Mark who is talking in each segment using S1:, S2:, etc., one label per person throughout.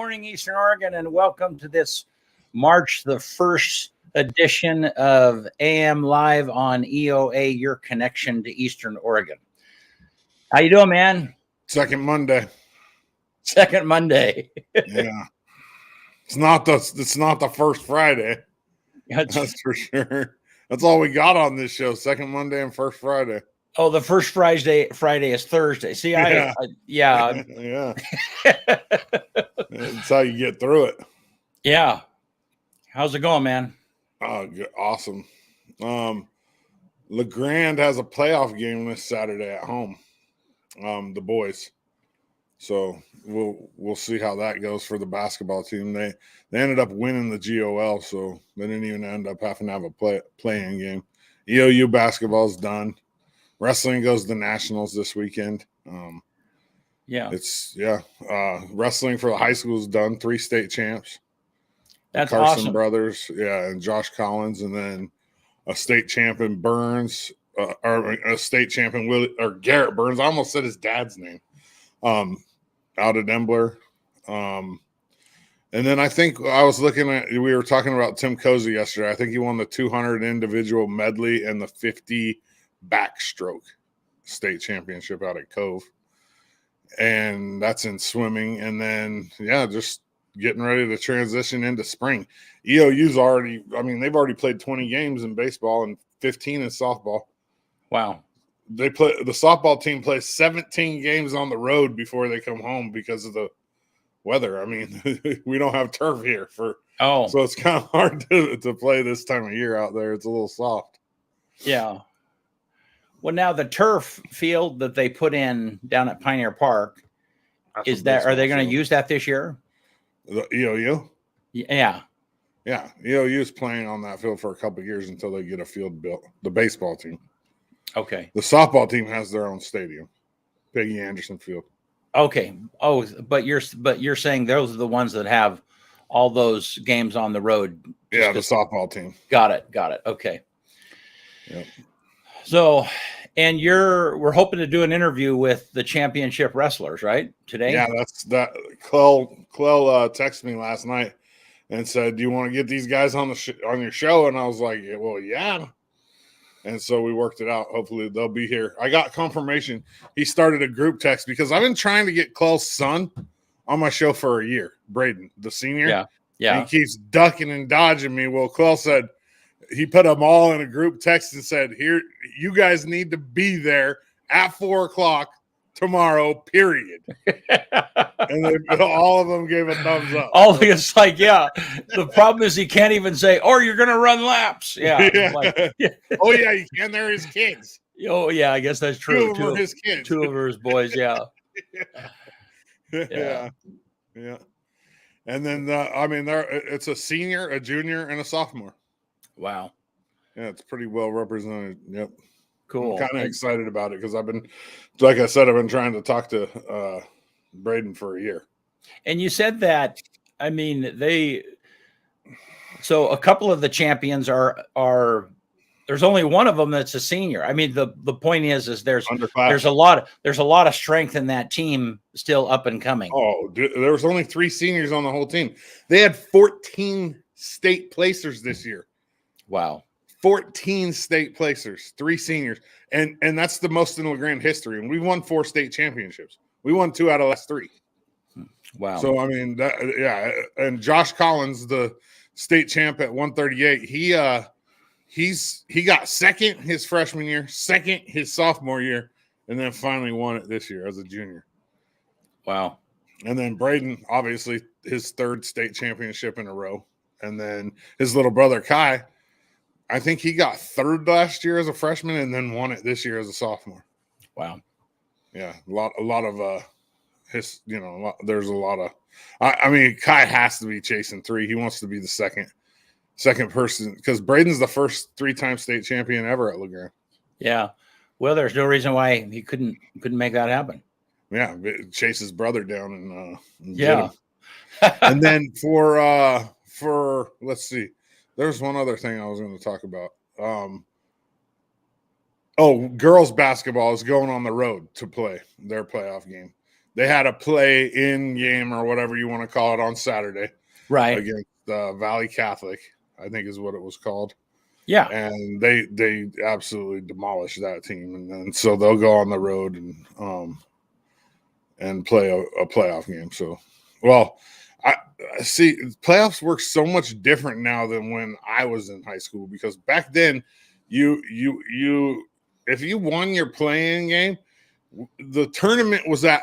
S1: morning, Eastern Oregon, and welcome to this March the 1st edition of AM Live on EOA, your connection to Eastern Oregon. How you doing, man?
S2: Second Monday.
S1: Second Monday.
S2: Yeah. It's not the first Friday. That's for sure. That's all we got on this show. Second Monday and first Friday.
S1: Oh, the first Friday is Thursday. See, yeah.
S2: Yeah. That's how you get through it.
S1: Yeah. How's it going, man?
S2: Oh, good. Awesome. LeGrand has a playoff game this Saturday at home. The boys. So we'll see how that goes for the basketball team. They ended up winning the GOL, so they didn't even end up having to have a playing game. EOU basketball is done. Wrestling goes to the Nationals this weekend. Wrestling for the high school is done. 3 state champs.
S1: That's
S2: Carson
S1: awesome.
S2: brothers, and Josh Collins, and then a state champion Burns, or a state champion Garrett Burns. I almost said his dad's name. Out of Dembler. And then I think I was looking at, we were talking about Tim Cozy yesterday. I think he won the 200 individual medley and the 50 backstroke state championship out at Cove. And that's in swimming. And then, just getting ready to transition into spring. EOU's they've already played 20 games in baseball and 15 in softball.
S1: Wow.
S2: The softball team plays 17 games on the road before they come home because of the weather. I mean, we don't have turf here so it's kind of hard to play this time of year out there. It's a little soft.
S1: Yeah. Well, now the turf field that they put in down at Pioneer Park, are they going to use that this year?
S2: The EOU?
S1: Yeah.
S2: Yeah. EOU is playing on that field for a couple of years until they get a field built. The baseball team.
S1: Okay.
S2: The softball team has their own stadium, Peggy Anderson Field.
S1: Okay. Oh, but you're saying those are the ones that have all those games on the road.
S2: Yeah, the softball team.
S1: Got it. Okay.
S2: Yep.
S1: So, and we're hoping to do an interview with the championship wrestlers, right? Today?
S2: Yeah, that's that. Clell texted me last night and said, "Do you want to get these guys on on your show?" And I was like, "Well, yeah." And so we worked it out. Hopefully they'll be here. I got confirmation. He started a group text because I've been trying to get Clell's son on my show for a year, Braden, the senior.
S1: Yeah.
S2: And he keeps ducking and dodging me. Well, Clell said he put them all in a group text and said, "Here, you guys need to be there at 4:00 tomorrow, period." And then all of them gave a thumbs up.
S1: It's like, yeah. The problem is he can't even say, "Or you're going to run laps." Yeah.
S2: Oh yeah, you can. They're his kids.
S1: Oh yeah, I guess that's true.
S2: 2 of them are his kids.
S1: 2 of his boys. Yeah.
S2: Yeah. And then it's a senior, a junior, and a sophomore.
S1: Wow.
S2: Yeah, it's pretty well represented. Yep.
S1: Cool.
S2: I'm kind of excited about it because I've been trying to talk to Braden for a year.
S1: And you said that, so a couple of the champions are there's only one of them that's a senior. I mean, the point is there's a lot of strength in that team still up and coming.
S2: Oh, dude, there was only 3 seniors on the whole team. They had 14 state placers this year.
S1: Wow.
S2: 14 state placers, 3 seniors. And that's the most in LeGrand history. And we won 4 state championships. We won 2 out of the last 3.
S1: Wow.
S2: So, and Josh Collins, the state champ at 138, he got second his freshman year, second his sophomore year, and then finally won it this year as a junior.
S1: Wow.
S2: And then Braden, obviously, his 3rd state championship in a row. And then his little brother, Kai, I think he got 3rd last year as a freshman and then won it this year as a sophomore.
S1: Wow.
S2: Yeah, there's a lot of Kai has to be chasing 3. He wants to be the second person because Braden's the first 3-time state champion ever at LeGrand.
S1: Yeah. Well, there's no reason why he couldn't make that happen.
S2: Yeah, chase his brother down and
S1: yeah.
S2: And then for let's see. There's one other thing I was going to talk about. Girls basketball is going on the road to play their playoff game. they had a play-in game or whatever you want to call it on Saturday,
S1: right,
S2: against Valley Catholic, I think is what it was called.
S1: Yeah,
S2: and they absolutely demolished that team, and then so they'll go on the road and play a playoff game. So, well, I see playoffs work so much different now than when I was in high school, because back then, you if you won your playing game, the tournament was at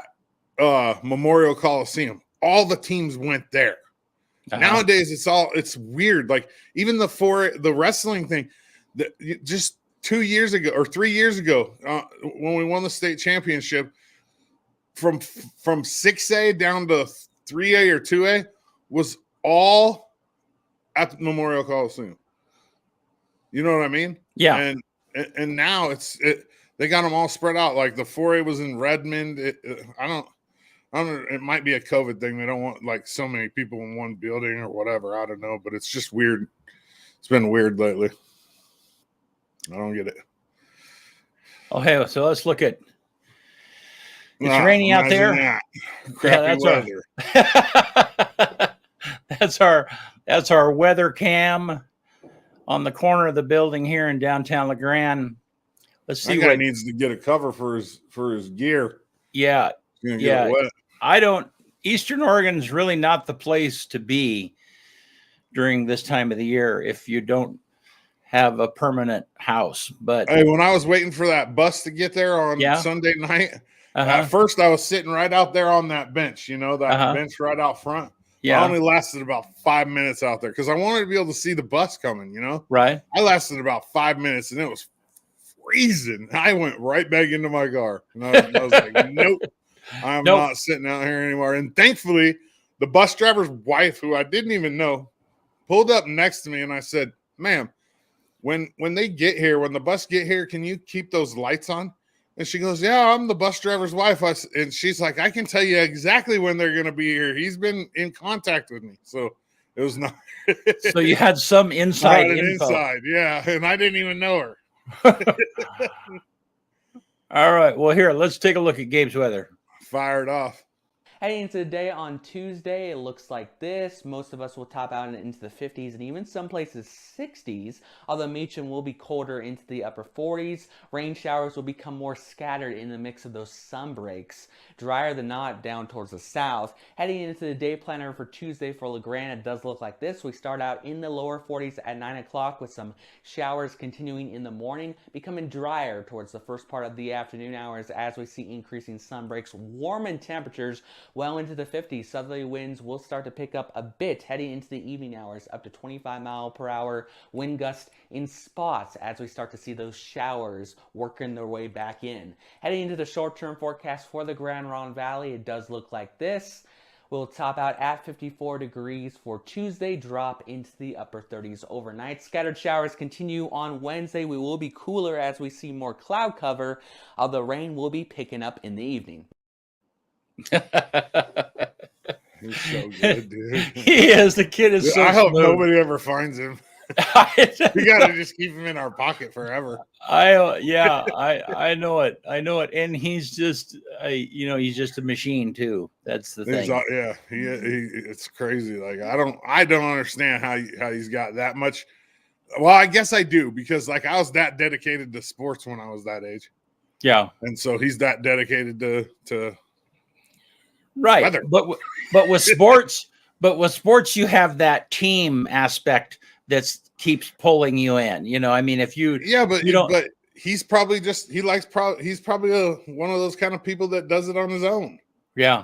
S2: Memorial Coliseum. All the teams went there. Nowadays, it's weird. Like even the wrestling thing, just 2 years ago or 3 years ago, when we won the state championship, from 6A down to 3A or 2A was all at the Memorial Coliseum. You know what I mean?
S1: Yeah.
S2: And now they got them all spread out. Like the 4A was in Redmond. I don't know. It might be a COVID thing. They don't want like so many people in one building or whatever. I don't know, but it's just weird. It's been weird lately. I don't get it.
S1: Okay, so let's look at. It's raining out there.
S2: That. Crappy weather.
S1: That's our weather cam on the corner of the building here in downtown LeGrand. Let's see.
S2: That guy needs to get a cover for his gear.
S1: Yeah,
S2: get wet.
S1: Eastern Oregon's really not the place to be during this time of the year if you don't have a permanent house. But
S2: hey, when I was waiting for that bus to get there on Sunday night, at first I was sitting right out there on that bench, that bench right out front. Yeah. I only lasted about 5 minutes out there because I wanted to be able to see the bus coming,
S1: Right.
S2: I lasted about 5 minutes and it was freezing. I went right back into my car. And I was like, nope. I'm not sitting out here anymore. And thankfully, the bus driver's wife, who I didn't even know, pulled up next to me, and I said, "Ma'am, when they get here, when the bus get here, can you keep those lights on?" And she goes, "Yeah, I'm the bus driver's wife." And she's like, "I can tell you exactly when they're going to be here. He's been in contact with me." So it was not.
S1: So you had some inside info.
S2: Inside, yeah, and I didn't even know her.
S1: All right. Well, here, let's take a look at Gabe's weather.
S2: Fired off.
S3: Heading into the day on Tuesday, it looks like this. Most of us will top out into the 50s and even some places 60s, although Meacham will be colder into the upper 40s. Rain showers will become more scattered in the mix of those sun breaks. Drier than not down towards the south. Heading into the day planner for Tuesday for LeGrand, it does look like this. We start out in the lower 40s at 9 o'clock with some showers continuing in the morning, becoming drier towards the first part of the afternoon hours as we see increasing sun breaks, warming temperatures well into the 50s. Southerly winds will start to pick up a bit heading into the evening hours, up to 25 mile per hour wind gust in spots as we start to see those showers working their way back in. Heading into the short-term forecast for the Grand Ronde Valley, it does look like this. We'll top out at 54 degrees for Tuesday, drop into the upper 30s overnight. Scattered showers continue on Wednesday. We will be cooler as we see more cloud cover, although rain will be picking up in the evening.
S2: He's so good, dude.
S1: He is. The kid is so
S2: I hope
S1: smooth.
S2: nobody ever finds him. We gotta just keep him in our pocket forever.
S1: I know it. I know it. And he's just, he's just a machine too. That's the thing.
S2: It's crazy. Like I don't understand how he's got that much. Well, I guess I do because like I was that dedicated to sports when I was that age.
S1: Yeah,
S2: and so he's that dedicated to.
S1: Right,
S2: weather.
S1: but with sports, you have that team aspect that keeps pulling you in. I mean, if you
S2: but he's probably he's probably one of those kind of people that does it on his own.
S1: Yeah,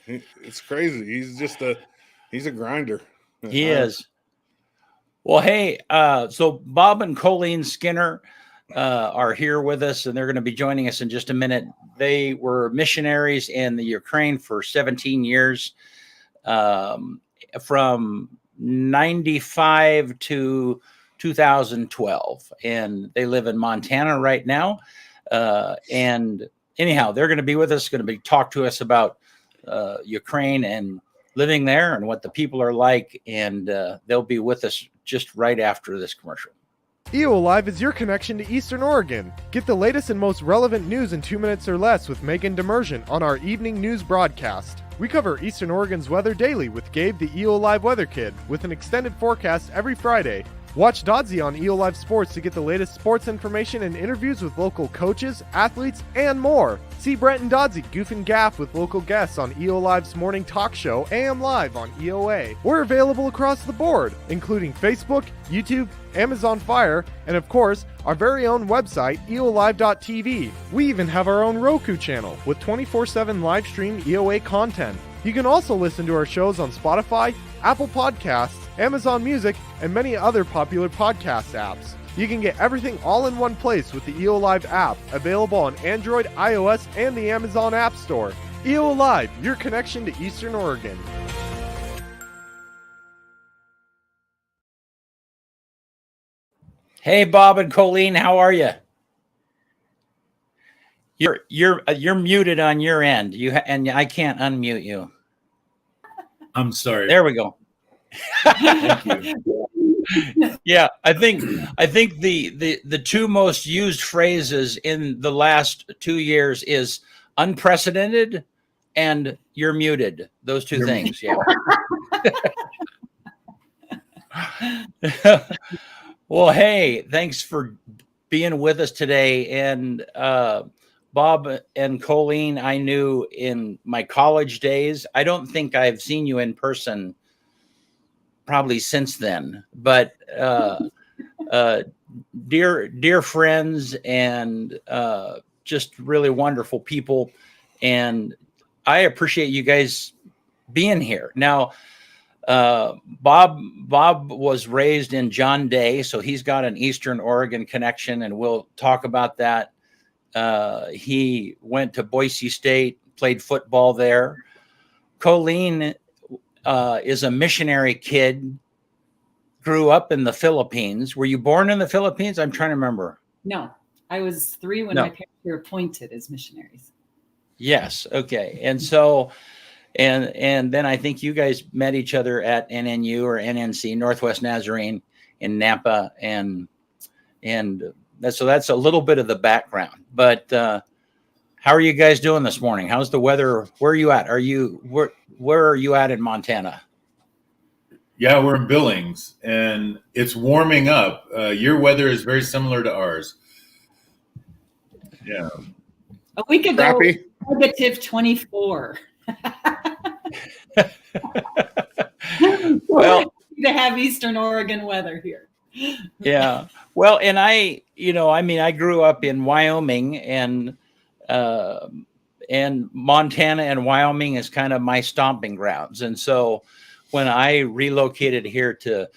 S2: it's crazy. He's a grinder.
S1: He is. Well, hey, so Bob and Colleen Skinner are here with us, and they're going to be joining us in just a minute. They were missionaries in the Ukraine for 17 years, from 95 to 2012, and they live in Montana right now. And anyhow, they're going to be with us, going to talk to us about Ukraine and living there and what the people are like, and they'll be with us just right after this commercial.
S4: EO Live is your connection to Eastern Oregon. Get the latest and most relevant news in 2 minutes or less with Megan Demersion on our evening news broadcast. We cover Eastern Oregon's weather daily with Gabe the EO Live Weather Kid, with an extended forecast every Friday. Watch Dodzy on EO Live Sports to get the latest sports information and interviews with local coaches, athletes, and more. See Brent and Dodzy goof and gaff with local guests on EO Live's morning talk show, AM Live on EOA. We're available across the board, including Facebook, YouTube, Amazon Fire, and of course, our very own website, eolive.tv. We even have our own Roku channel with 24/7 live stream EOA content. You can also listen to our shows on Spotify, Apple Podcasts, Amazon Music, and many other popular podcast apps. You can get everything all in one place with the EO Live app, available on Android, iOS, and the Amazon App Store. EO Live, your connection to Eastern Oregon.
S1: Hey, Bob and Colleen, how are you? You're muted on your end. And I can't unmute you.
S5: I'm sorry.
S1: There we go.
S5: Thank you.
S1: Yeah, I think the two most used phrases in the last 2 years is unprecedented and you're muted. Those two things. Yeah. Well, hey, thanks for being with us today. And Bob and Colleen, I knew in my college days. I don't think I've seen you in person probably since then, but dear friends and just really wonderful people. And I appreciate you guys being here. Now, Bob was raised in John Day, so he's got an Eastern Oregon connection, and we'll talk about that. He went to Boise State, played football there. Colleen is a missionary kid, grew up in the Philippines. Were you born in the Philippines? I'm trying to remember.
S6: No, I was 3 when my parents were appointed as missionaries.
S1: Yes. Okay. And so, and then I think you guys met each other at NNU or NNC, Northwest Nazarene in Napa. And that's a little bit of the background, but, how are you guys doing this morning? How's the weather? Where are you at? Where are you at in Montana?
S5: Yeah, we're in Billings, and it's warming up. Your weather is very similar to ours. Yeah.
S6: A week ago,
S2: Crappy.
S6: negative 24.
S1: Well,
S6: to have Eastern Oregon weather here.
S1: Yeah. Well, and I grew up in Wyoming, and Montana and Wyoming is kind of my stomping grounds. And so when I relocated here to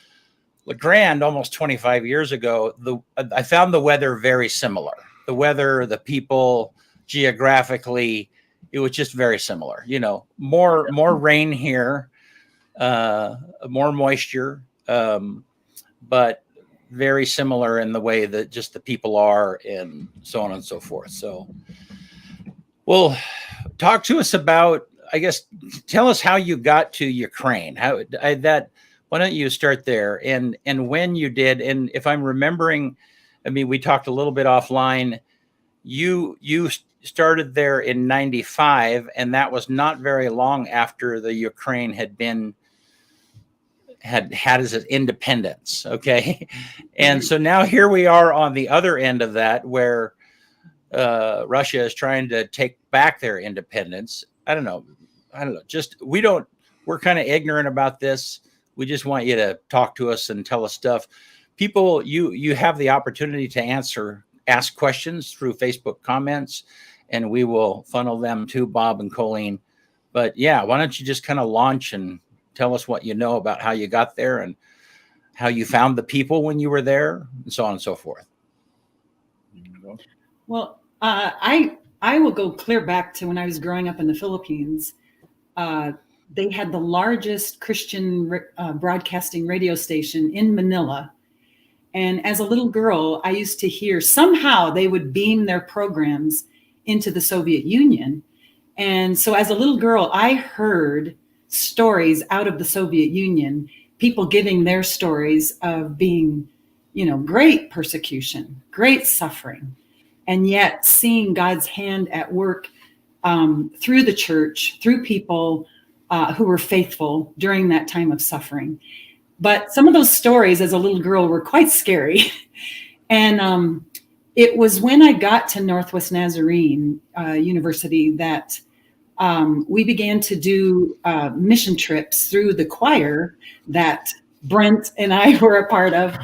S1: LeGrand almost 25 years ago, I found the weather very similar. The weather, the people, geographically, it was just very similar. You know, more rain here, more moisture, but very similar in the way that just the people are, and so on and so forth. So, well, talk to us about, I guess, tell us how you got to Ukraine. Why don't you start there, and when you did, and if I'm remembering, I mean, we talked a little bit offline. You started there in 95, and that was not very long after the Ukraine had its independence. Okay. And so now here we are on the other end of that, where Russia is trying to take back their independence. I don't know. Just, we're kind of ignorant about this. We just want you to talk to us and tell us stuff. People, you have the opportunity to ask questions through Facebook comments, and we will funnel them to Bob and Colleen. But yeah, why don't you just kind of launch and tell us what you know about how you got there and how you found the people when you were there, and so on and so forth.
S6: Well, I will go clear back to when I was growing up in the Philippines. They had the largest Christian broadcasting radio station in Manila. And as a little girl, I used to hear somehow they would beam their programs into the Soviet Union. And so as a little girl, I heard stories out of the Soviet Union, people giving their stories of being great persecution, great suffering, and yet seeing God's hand at work through the church, through people who were faithful during that time of suffering. But some of those stories as a little girl were quite scary. And it was when I got to Northwest Nazarene University that we began to do mission trips through the choir that Brent and I were a part of,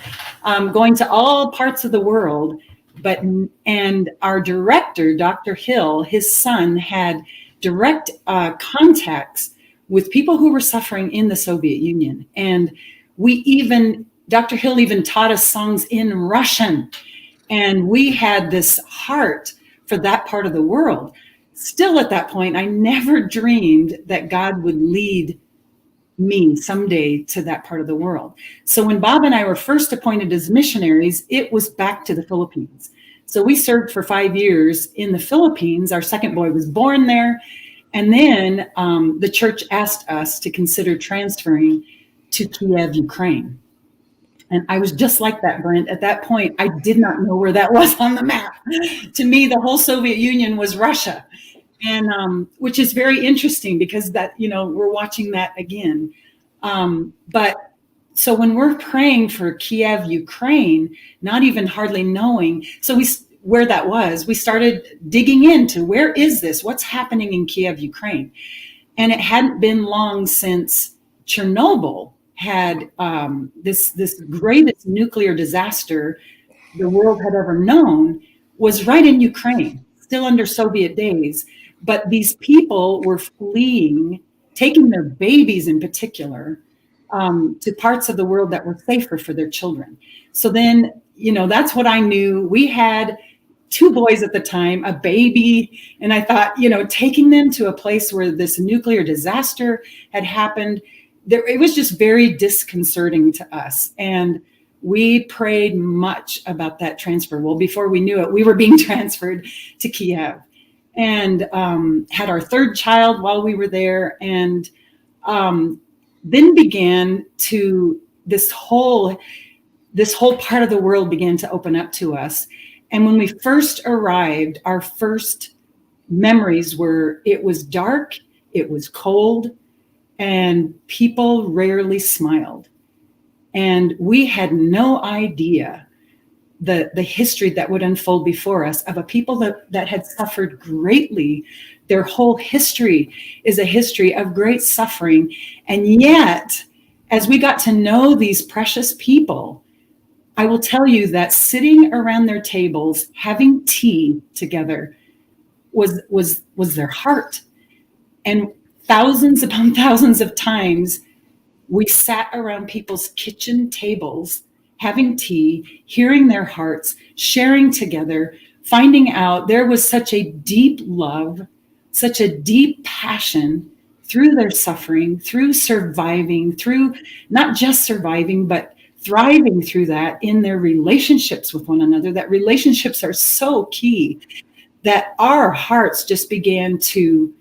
S6: going to all parts of the world. And our director, Dr. Hill, his son, had direct contacts with people who were suffering in the Soviet Union. And Dr. Hill even taught us songs in Russian. And we had this heart for that part of the world. Still at that point, I never dreamed that God would lead me someday to that part of the world. So when Bob and I were first appointed as missionaries, it was back to the Philippines. So we served for 5 years in the Philippines. Our second boy was born there. And then the church asked us to consider transferring to Kiev, Ukraine. And I was just like that, Brent. At that point, I did not know where that was on the map. To me, the whole Soviet Union was Russia. And which is very interesting because that, we're watching that again. But so when we're praying for Kiev, Ukraine, not even hardly knowing, where that was, we started digging into where is this? What's happening in Kiev, Ukraine? And it hadn't been long since Chernobyl had this greatest nuclear disaster the world had ever known was right in Ukraine, still under Soviet days. But these people were fleeing, taking their babies in particular, to parts of the world that were safer for their children. So then, that's what I knew. We had 2 boys at the time, a baby, and I thought, taking them to a place where this nuclear disaster had happened, it was just very disconcerting to us. And we prayed much about that transfer. Well, before we knew it, we were being transferred to Kiev, and had our 3rd child while we were there. And then began to this whole part of the world began to open up to us. And when we first arrived, our first memories were it was dark, it was cold, and people rarely smiled. And we had no idea the history that would unfold before us of a people that had suffered greatly. Their whole history is a history of great suffering. And yet, as we got to know these precious people, I will tell you that sitting around their tables, having tea together was their heart. And thousands upon thousands of times, we sat around people's kitchen tables, having tea, hearing their hearts, sharing together, finding out there was such a deep love, such a deep passion through their suffering, through surviving, through not just surviving, but thriving through that in their relationships with one another. That relationships are so key, that our hearts just began to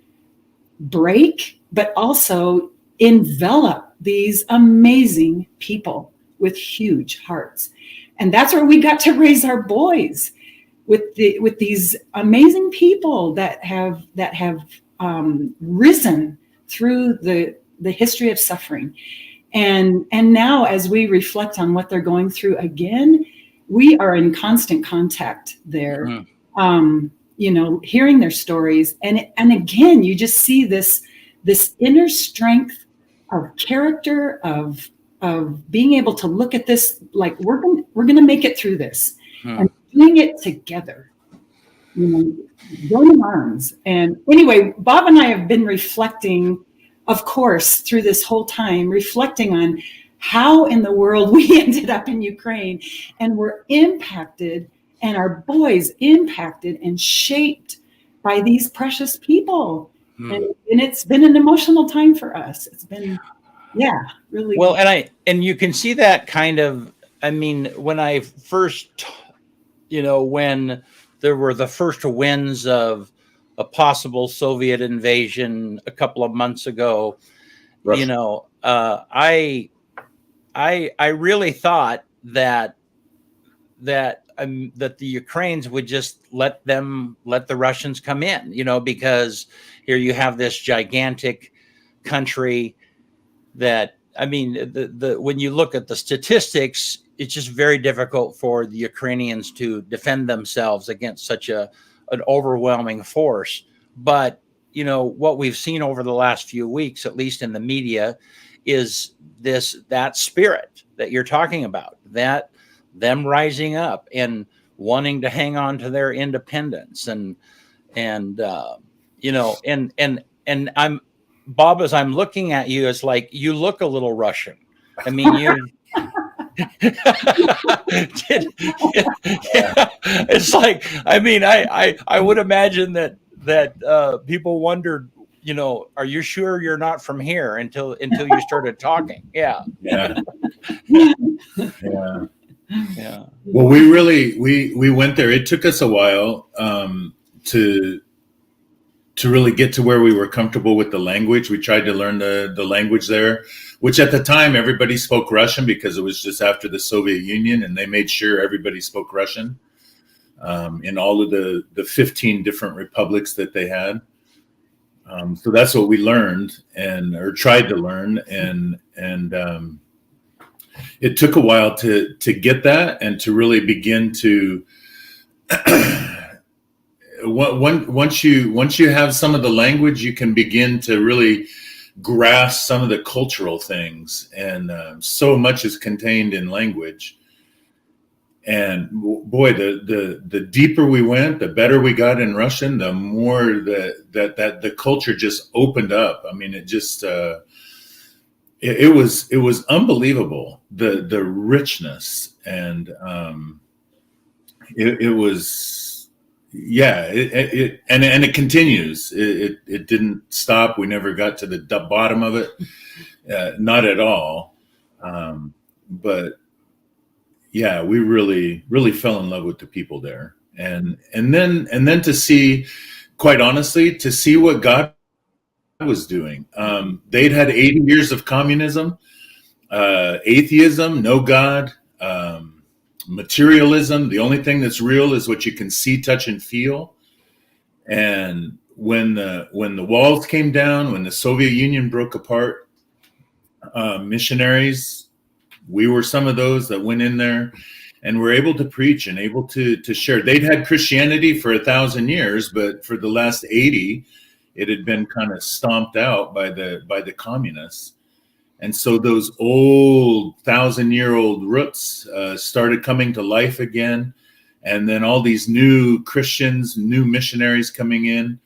S6: break, but also envelop these amazing people with huge hearts. And that's where we got to raise our boys, with these amazing people that have risen through the history of suffering. And now, as we reflect on what they're going through again, we are in constant contact there, hearing their stories. And again, you just see this inner strength of character, of being able to look at this like we're going to make it through this, and doing it together, joining arms. And anyway, Bob and I have been reflecting, of course, through this whole time, reflecting on how in the world we ended up in Ukraine, and were impacted, and our boys impacted and shaped by these precious people. And it's been an emotional time for us. It's been, really
S1: well. And you can see that kind of, when I first, when there were the first winds of a possible Soviet invasion a couple of months ago, I really thought that that that the Ukrainians would just let the Russians come in, because here you have this gigantic country that, the when you look at the statistics, it's just very difficult for the Ukrainians to defend themselves against such an overwhelming force. But what we've seen over the last few weeks, at least in the media, is that spirit that you're talking about, that them rising up and wanting to hang on to their independence, and I'm Bob, as I'm looking at you, it's like you look a little Russian. I mean, you. It's like, I would imagine that people wondered, are you sure you're not from here until you started talking? Yeah.
S5: Yeah. Well, we went there. It took us a while to really get to where we were comfortable with the language. We tried to learn the language there, which at the time everybody spoke Russian because it was just after the Soviet Union, and they made sure everybody spoke Russian in all of the 15 different republics that they had. So that's what we learned or tried to learn. And it took a while to get that and to really begin to once you have some of the language, you can begin to really grasp some of the cultural things, and so much is contained in language. And boy, the deeper we went, the better we got in Russian, the more that the culture just opened up. I mean, it just it was unbelievable, the richness, and it was. Yeah, it continues. It didn't stop. We never got to the bottom of it, not at all. But yeah, we really fell in love with the people there, and then to see, quite honestly, to see what God was doing. They'd had 80 years of communism, atheism, no God. Materialism, the only thing that's real is what you can see, touch, and feel. And when the walls came down, when the Soviet Union broke apart, missionaries, we were some of those that went in there and were able to preach and able to share. They'd had Christianity for 1,000 years, but for the last 80, it had been kind of stomped out by the communists. And so those old 1,000-year-old roots started coming to life again. And then all these new Christians, new missionaries coming in.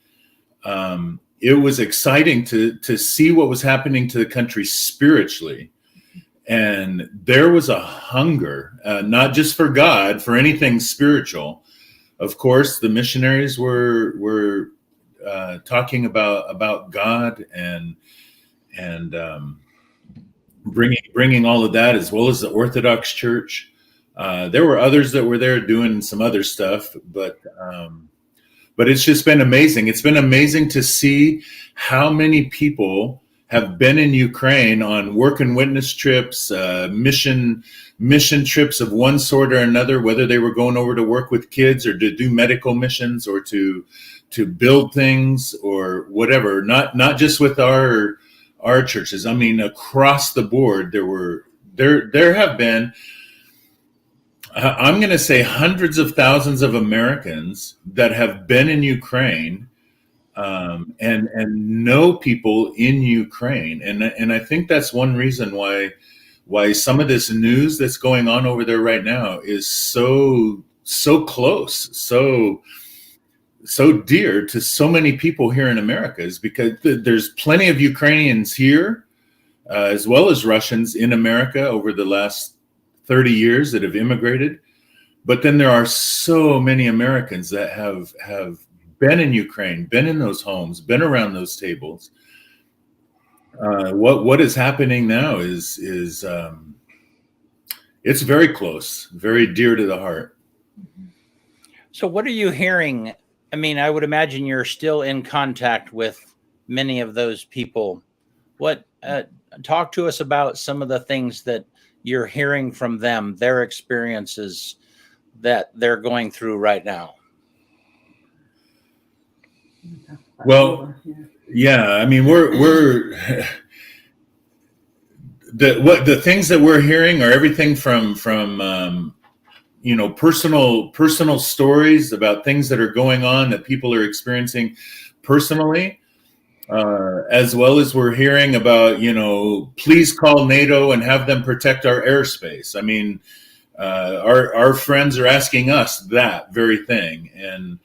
S5: It was exciting to see what was happening to the country spiritually. And there was a hunger, not just for God, for anything spiritual. Of course, the missionaries were talking about God and bringing all of that, as well as the Orthodox Church. There were others that were there doing some other stuff, but it's just been amazing. It's been amazing to see how many people have been in Ukraine on work and witness trips, mission trips of one sort or another, whether they were going over to work with kids or to do medical missions or to build things or whatever. Not just with our churches. I mean, across the board, there have been, I'm going to say, hundreds of thousands of Americans that have been in Ukraine and know people in Ukraine, and I think that's one reason why some of this news that's going on over there right now is so close, so dear to so many people here in America, is because there's plenty of Ukrainians here, as well as Russians in America over the last 30 years that have immigrated. But then there are so many Americans that have been in Ukraine, been in those homes, been around those tables. What is happening now is it's very close, very dear to the heart.
S1: So what are you hearing? I mean, I would imagine you're still in contact with many of those people. What talk to us about some of the things that you're hearing from them, their experiences, that they're going through right now?
S5: Well, yeah, I mean, we're the things that we're hearing are everything from personal stories about things that are going on that people are experiencing personally, as well as we're hearing about, please call NATO and have them protect our airspace. I mean, our friends are asking us that very thing, and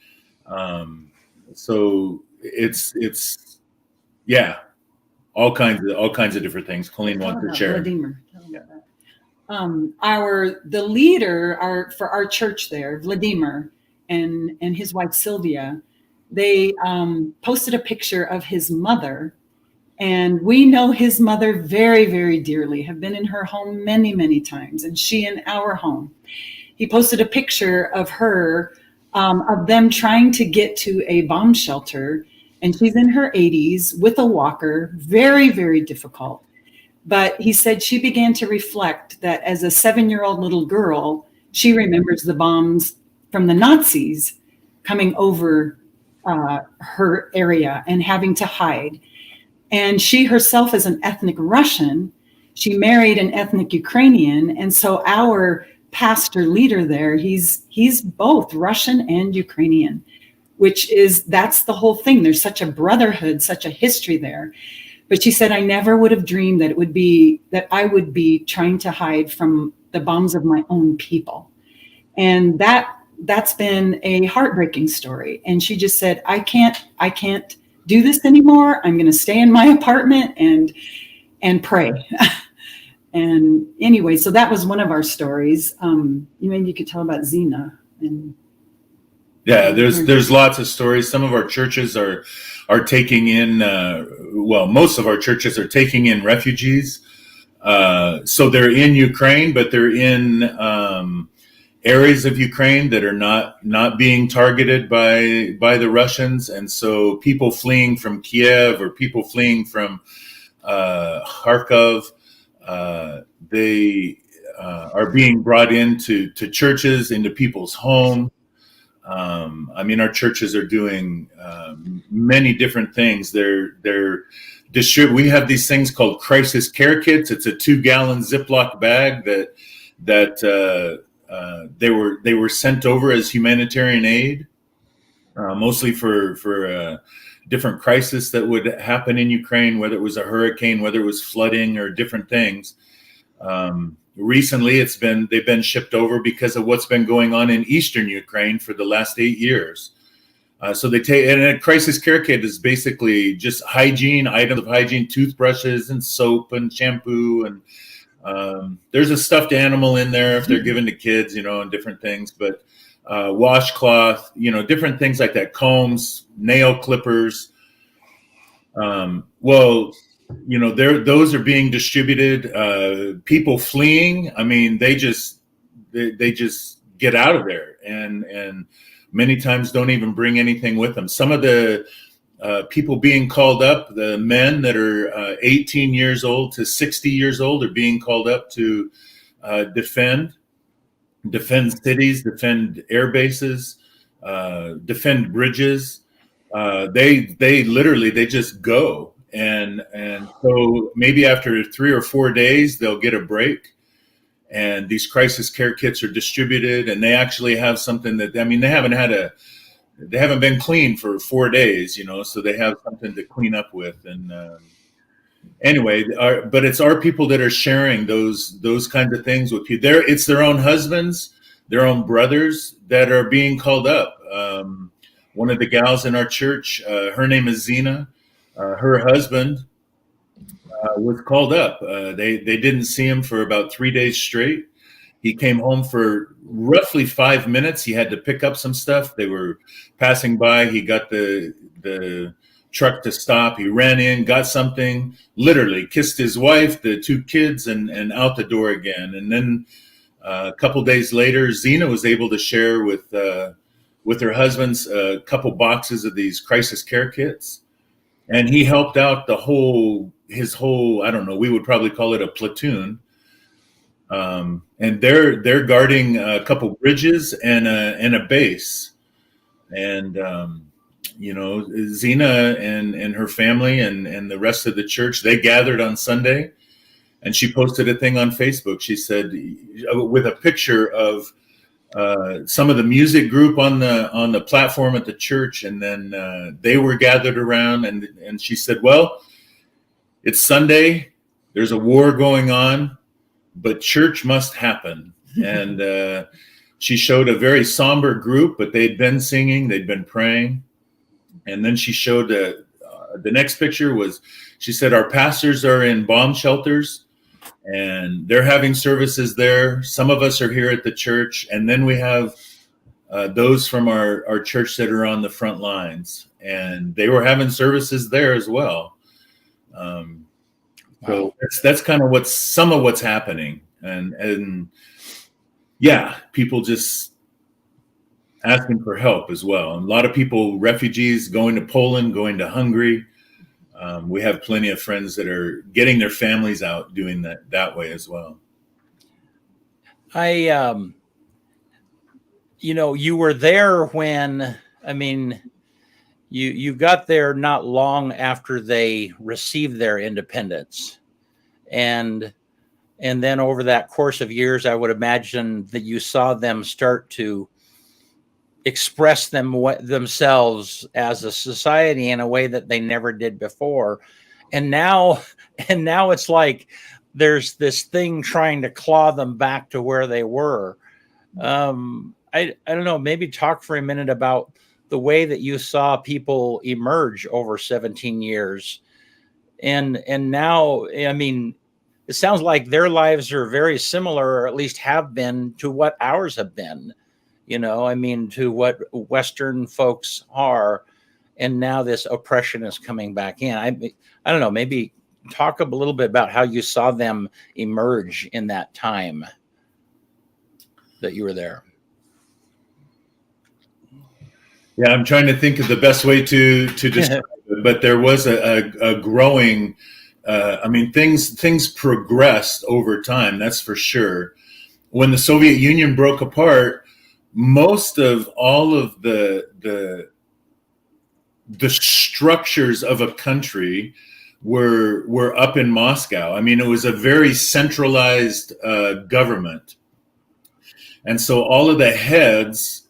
S5: so it's yeah, all kinds of different things. Colleen wants to share.
S6: Vladimir. The leader for our church there, Vladimir, and his wife Sylvia, they posted a picture of his mother, and we know his mother very, very dearly, have been in her home many, many times, and she in our home. He posted a picture of her, of them trying to get to a bomb shelter, and she's in her 80s with a walker, very, very difficult. But he said she began to reflect that as a 7-year-old little girl, she remembers the bombs from the Nazis coming over her area and having to hide. And she herself is an ethnic Russian. She married an ethnic Ukrainian. And so our pastor leader there, he's both Russian and Ukrainian, that's the whole thing. There's such a brotherhood, such a history there. But she said, I never would have dreamed that I would be trying to hide from the bombs of my own people. And that's been a heartbreaking story. And she just said, I can't do this anymore. I'm going to stay in my apartment and pray. And anyway, so that was one of our stories. Maybe you could tell about Zena.
S5: Yeah, there's lots of stories. Some of our churches are taking in, most of our churches are taking in refugees. So they're in Ukraine, but they're in areas of Ukraine that are not being targeted by the Russians. And so people fleeing from Kiev or people fleeing from Kharkov, they are being brought into churches, into people's homes. Our churches are doing many different things. We have these things called crisis care kits. It's a 2-gallon Ziploc bag that they were sent over as humanitarian aid, mostly for different crises that would happen in Ukraine, whether it was a hurricane, whether it was flooding or different things. Recently, they've been shipped over because of what's been going on in eastern Ukraine for the last 8 years. So they take, and a crisis care kit is basically just items of hygiene, toothbrushes and soap and shampoo, and there's a stuffed animal in there if they're given to kids, and different things. But washcloth, different things like that, combs, nail clippers. Those are being distributed. People fleeing, they just get out of there, and many times don't even bring anything with them. Some of the people being called up, the men that are 18 years old to 60 years old, are being called up to defend cities, defend air bases, defend bridges. They literally just go. And so maybe after 3 or 4 days, they'll get a break, and these crisis care kits are distributed, and they actually have something that, they haven't been cleaned for 4 days, so they have something to clean up with. And anyway, but it's our people that are sharing those kinds of things with people. It's their own husbands, their own brothers that are being called up. One of the gals in our church, her name is Zena. Her husband was called up. They didn't see him for about 3 days straight. He came home for roughly 5 minutes. He had to pick up some stuff. They were passing by. He got the truck to stop. He ran in, got something, literally kissed his wife, the 2 kids, and out the door again. And then a couple days later, Zena was able to share with her husband's a couple boxes of these crisis care kits. And he helped out his whole, I don't know, we would probably call it a platoon and they're guarding a couple bridges and a base. And Zena and her family and the rest of the church, they gathered on Sunday, and she posted a thing on Facebook. She said, with a picture of some of the music group on the platform at the church, and then they were gathered around, and she said, well, it's Sunday, there's a war going on, but church must happen. And she showed a very somber group, but they'd been singing, they'd been praying. And then she showed the next picture was, she said, our pastors are in bomb shelters and they're having services there. Some of us are here at the church. And then we have those from our church that are on the front lines, and they were having services there as well. So that's kind of some of what's happening. And yeah, people just asking for help as well. And a lot of people, refugees, going to Poland, going to Hungary. We have plenty of friends that are getting their families out, doing that way as well.
S1: You were there when, you got there not long after they received their independence. And then over that course of years, I would imagine that you saw them start to express themselves as a society in a way that they never did before. And now it's like there's this thing trying to claw them back to where they were. I don't know, maybe talk for a minute about the way that you saw people emerge over 17 years. And now, it sounds like their lives are very similar, or at least have been, to what ours have been, to what Western folks are. And now this oppression is coming back in. I don't know, maybe talk a little bit about how you saw them emerge in that time that you were there.
S5: Yeah, I'm trying to think of the best way to describe it, but there was a growing, things progressed over time, that's for sure. When the Soviet Union broke apart, most of all of the structures of a country were up in Moscow. It was a very centralized government. And so all of the heads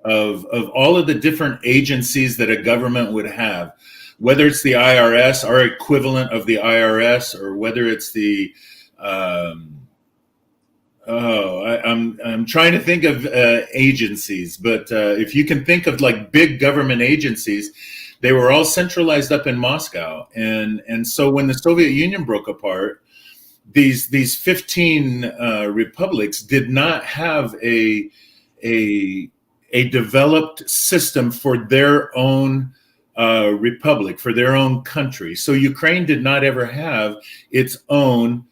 S5: of all of the different agencies that a government would have, whether it's the IRS, our equivalent of the IRS, or whether it's the I'm trying to think of agencies, but if you can think of like big government agencies, they were all centralized up in Moscow. And so when the Soviet Union broke apart, these 15 republics did not have a developed system for their own republic, for their own country. So Ukraine did not ever have its own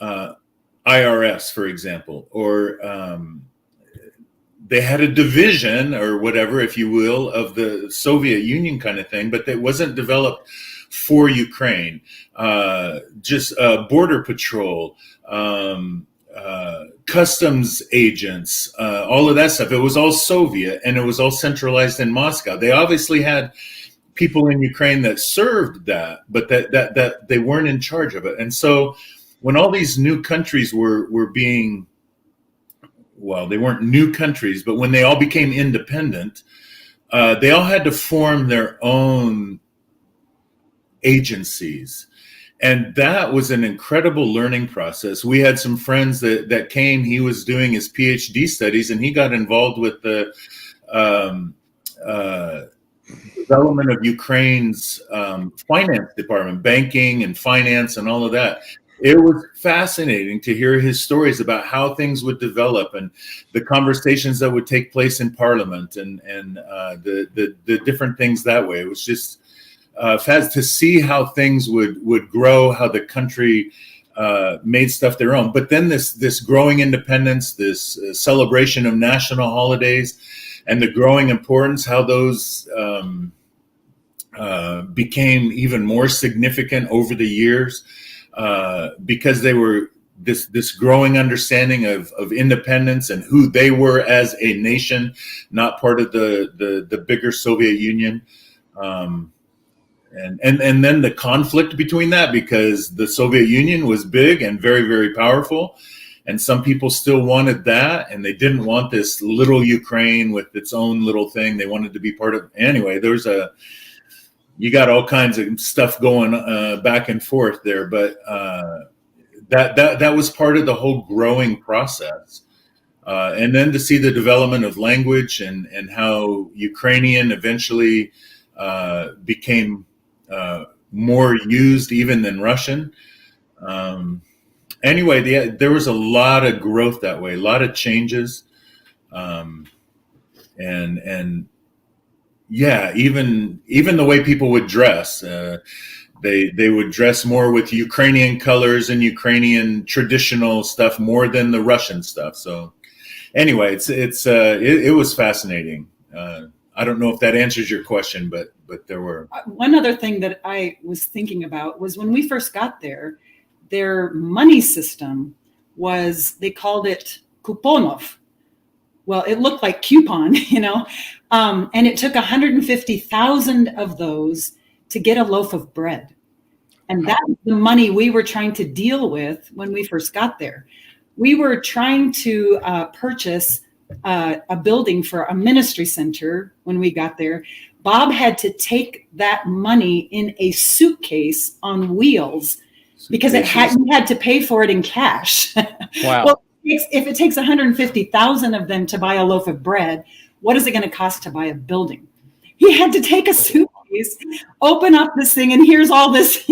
S5: IRS, for example, or they had a division or whatever, if you will, of the Soviet Union kind of thing, but that wasn't developed for Ukraine. Just border patrol, customs agents, all of that stuff. It was all Soviet, and it was all centralized in Moscow. They obviously had people in Ukraine that served that, but that they weren't in charge of it. And so when all these new countries were being, well, they weren't new countries, but when they all became independent, they all had to form their own agencies. And that was an incredible learning process. We had some friends that came. He was doing his PhD studies, and he got involved with the development of Ukraine's finance department, banking and finance and all of that. It was fascinating to hear his stories about how things would develop and the conversations that would take place in Parliament and the different things that way. It was just fast to see how things would grow, how the country made stuff their own. But then this growing independence, this celebration of national holidays, and the growing importance, how those became even more significant over the years, because they were this growing understanding of independence and who they were as a nation, not part of the bigger Soviet Union. And then the conflict between that, because the Soviet Union was big and very, very powerful. And some people still wanted that, and they didn't want this little Ukraine with its own little thing. They wanted to be part of. Anyway, you got all kinds of stuff going back and forth there, but that was part of the whole growing process. And then to see the development of language and how Ukrainian eventually became more used even than Russian. Anyway, there was a lot of growth that way, a lot of changes, and yeah, even the way people would dress, they would dress more with Ukrainian colors and Ukrainian traditional stuff more than the Russian stuff. So anyway, it was fascinating. I don't know if that answers your question, but there were
S6: one other thing that I was thinking about was when we first got there. Their money system was, they called it kuponov. Well, it looked like coupon, and it took 150,000 of those to get a loaf of bread. And that was the money we were trying to deal with when we first got there. We were trying to purchase a building for a ministry center when we got there. Bob had to take that money in a suitcase on wheels, because you had to pay for it in cash.
S1: Wow.
S6: Well, if it takes 150,000 of them to buy a loaf of bread, what is it going to cost to buy a building? He had to take a suitcase, open up this thing, and here's all this,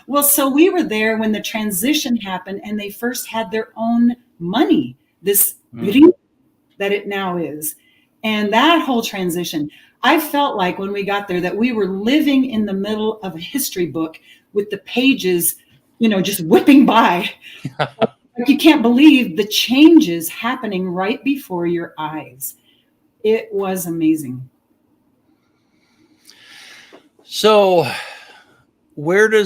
S6: Well, so we were there when the transition happened, and they first had their own money, this that it now is. And that whole transition, I felt like when we got there that we were living in the middle of a history book with the pages just whipping by. Like you can't believe the changes happening right before your eyes. It was amazing.
S1: So where do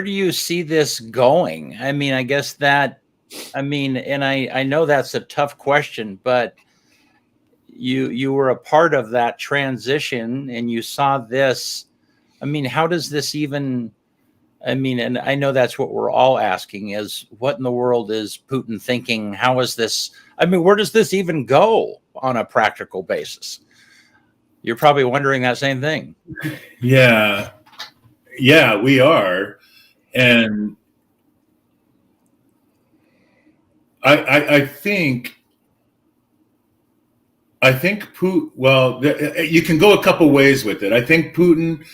S1: you see this going? I guess and I know that's a tough question, but you were a part of that transition and you saw this. How does this even, and I know that's what we're all asking is, what in the world is Putin thinking? How is this? Where does this even go on a practical basis? You're probably wondering that same thing.
S5: Yeah, we are. And I think Putin, well, you can go a couple ways with it. I think Putin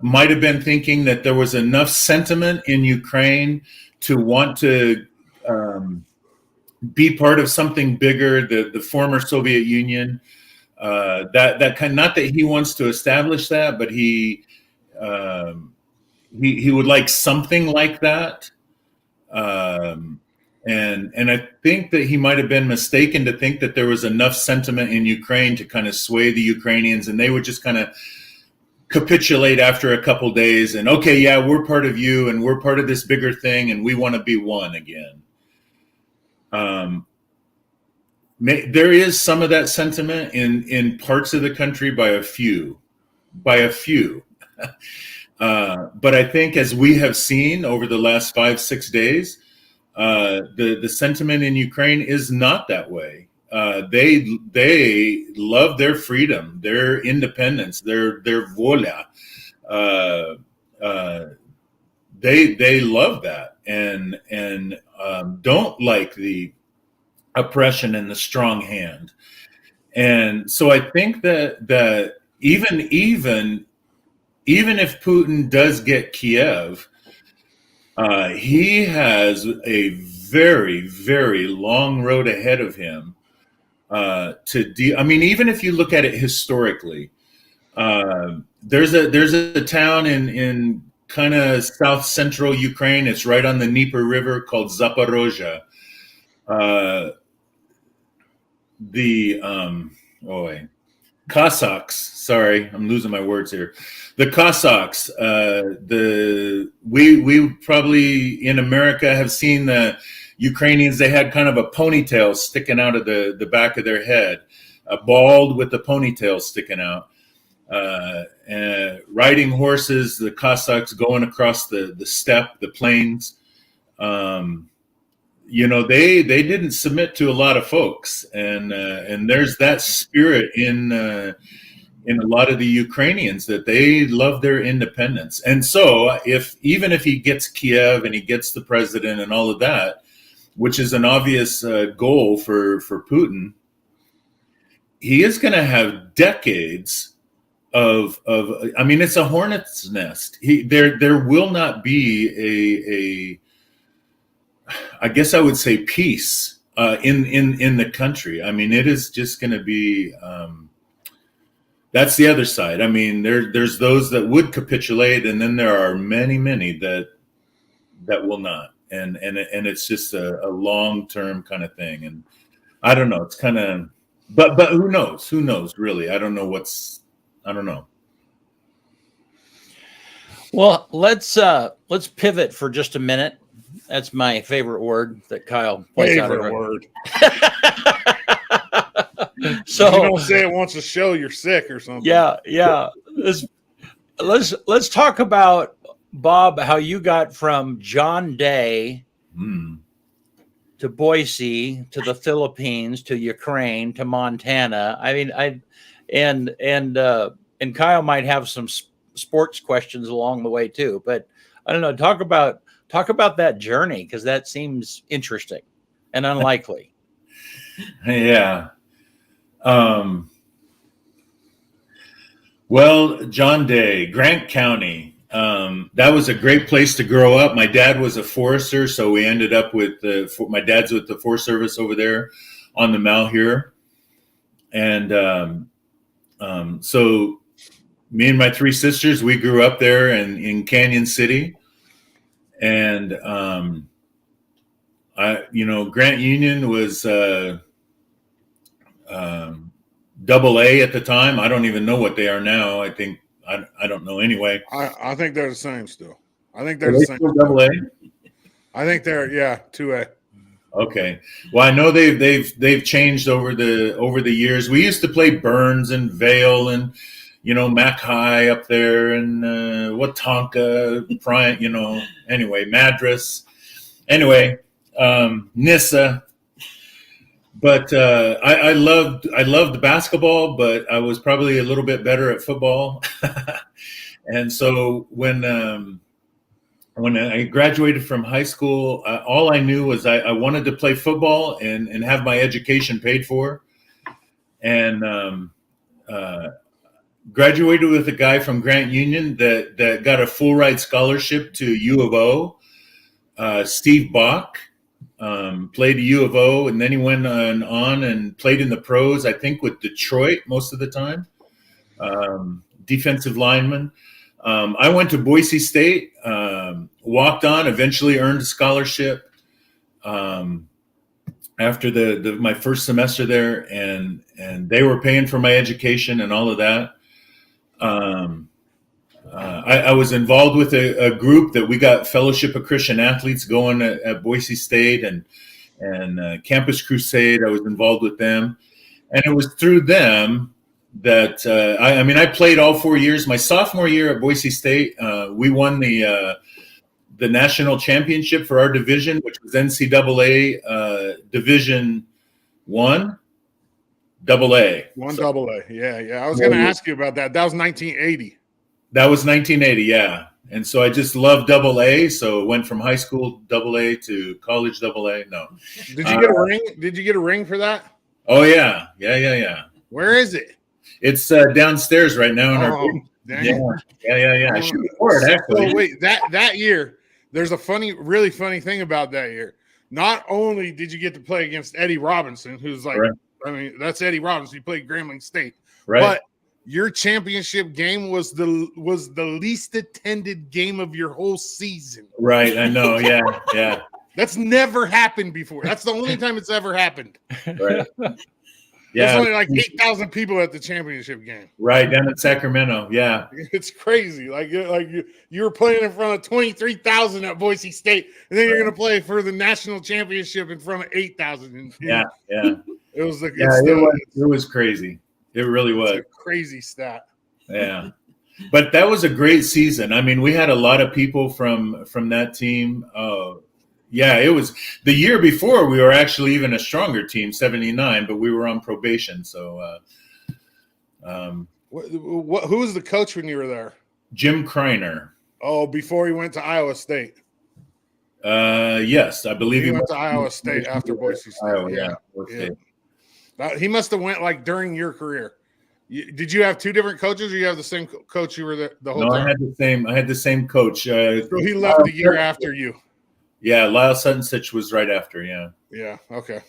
S5: might have been thinking that there was enough sentiment in Ukraine to want to be part of something bigger, the former Soviet Union. That kind, not that he wants to establish that, but he would like something like that. And I think that he might have been mistaken to think that there was enough sentiment in Ukraine to kind of sway the Ukrainians, and they would just kind of capitulate after a couple days and, okay, yeah, we're part of you and we're part of this bigger thing and we want to be one again. There is some of that sentiment in parts of the country by a few. But I think, as we have seen over the last 5-6 days, the sentiment in Ukraine is not that way. They love their freedom, their independence, their voля. They love that and don't like the oppression and the strong hand. And so I think that even if Putin does get Kiev, he has a very, very long road ahead of him to deal. Even if you look at it historically, there's a town in kind of south central Ukraine. It's right on the Dnieper River, called Zaporozhye. Cossacks. Sorry, I'm losing my words here. The Cossacks. We probably in America have seen the Ukrainians. They had kind of a ponytail sticking out of the back of their head, bald with the ponytail sticking out. Riding horses, the Cossacks going across the steppe, the plains. They didn't submit to a lot of folks, and there's that spirit in a lot of the Ukrainians that they love their independence. And so even if he gets Kiev and he gets the president and all of that, which is an obvious goal for Putin, he is going to have decades of it's a hornet's nest. There will not be I guess I would say peace in the country. I mean, it is just going to be. That's the other side. I mean, there's those that would capitulate, and then there are many that will not. And it's just a long-term kind of thing. And I don't know. It's kind of, but who knows? Who knows? Really, I don't know. I don't know.
S1: Well, let's pivot for just a minute. That's my favorite word that Kyle points out.
S2: Favorite word.
S1: So
S2: you don't say it once a show, you're sick or something.
S1: Yeah. Let's talk about, Bob, how you got from John Day to Boise to the Philippines to Ukraine to Montana. I mean, and Kyle might have some sports questions along the way too. But I don't know. Talk about that journey, because that seems interesting and unlikely.
S5: Yeah. Well, John Day, Grant County. That was a great place to grow up. My dad was a forester, so we ended up with my dad's with the Forest Service over there on the Malheur. And so me and my three sisters, we grew up there in Canyon City. And Grant Union was double A at the time. I don't even know what they are now. I think I don't know anyway.
S2: I think they're the same still. I think they're the same.
S5: Double A.
S2: I think they're 2A.
S5: Okay. Well, I know they've changed over the years. We used to play Burns and Vale and Mac High up there and Watonka, Bryant, anyway, Madras. Anyway, Nissa. But I loved basketball, but I was probably a little bit better at football. And so when I graduated from high school, all I knew was I wanted to play football and have my education paid for. And graduated with a guy from Grant Union that got a full ride scholarship to U of O. Steve Bach played at U of O, and then he went on and played in the pros, I think with Detroit most of the time. Defensive lineman. I went to Boise State, walked on, eventually earned a scholarship after my first semester there, and they were paying for my education and all of that. I was involved with a group that we got Fellowship of Christian Athletes going at Boise State and Campus Crusade. I was involved with them, and it was through them that I played all 4 years. My sophomore year at Boise State, we won the national championship for our division, which was NCAA Division I. Double A.
S2: Double A. Yeah. I was going to ask you about that. That was 1980.
S5: That was 1980, yeah. And so I just loved double A. So it went from high school double A to college double A. No.
S2: Did you get a ring? Did you get a ring for that?
S5: Oh, yeah. Yeah.
S2: Where is it?
S5: It's downstairs right now in our Yeah. I should report it, actually.
S2: So wait, that year, there's a really funny thing about that year. Not only did you get to play against Eddie Robinson, who's like, right. That's Eddie Robinson. He played Grambling State.
S5: Right.
S2: But your championship game was the least attended game of your whole season.
S5: Right. I know. Yeah.
S2: That's never happened before. That's the only time it's ever happened.
S5: Right.
S2: There's
S5: Yeah,
S2: only like 8,000 people at the championship game.
S5: right down in Sacramento. Yeah,
S2: It's crazy. Like you were playing in front of 23,000 at Boise State, and then you're going to play for the national championship in front of 8,000.
S5: yeah.
S2: It was like
S5: It was crazy. It really was
S2: a crazy stat.
S5: Yeah, but that was a great season. I mean, we had a lot of people from that team. Yeah, it was the year before we were actually even a stronger team, 79, but we were on probation. So,
S2: who was the coach when you were there?
S5: Jim Kreiner.
S2: Oh, before he went to Iowa State.
S5: Yes, I believe
S2: he went to Iowa State after Boise State.
S5: Iowa,
S2: yeah. He must have went like during your career. Did you have two different coaches, or you have the same coach you were the whole time?
S5: No, I had the same coach.
S2: So he left the year after you.
S5: Yeah, Lyle Suttensich was right after. Yeah.
S2: Yeah. Okay.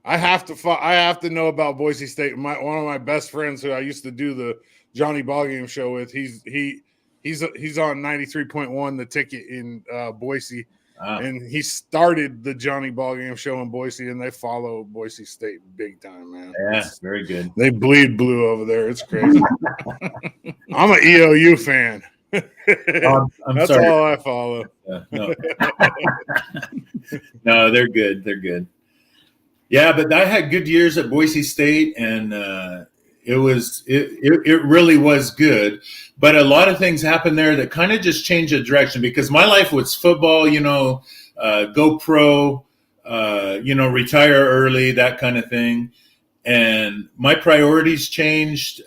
S2: I have to know about Boise State. One of my best friends, who I used to do the Johnny Ballgame show with, he's on 93.1 The Ticket in Boise, and he started the Johnny Ballgame show in Boise, and they follow Boise State big time, man.
S5: Yeah, very good.
S2: They bleed blue over there. It's crazy. I'm an EOU fan. That's
S5: sorry.
S2: all I follow.
S5: No. No, they're good. They're good. Yeah, but I had good years at Boise State, and it really was good. But a lot of things happened there that kind of just changed the direction, because my life was football, go pro, retire early, that kind of thing. And my priorities changed.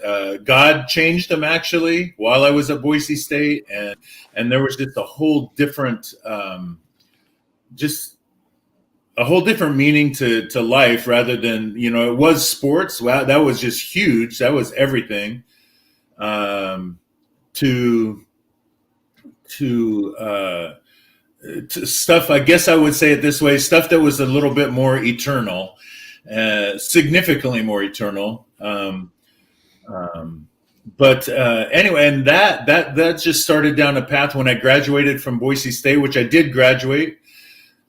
S5: God changed them actually while I was at Boise State, and there was just a whole different, meaning to life, rather than, it was sports. Wow, that was just huge. That was everything. To stuff, I guess I would say it this way, stuff that was a little bit more eternal. Significantly more eternal. But anyway, and that just started down a path when I graduated from Boise State, which I did graduate.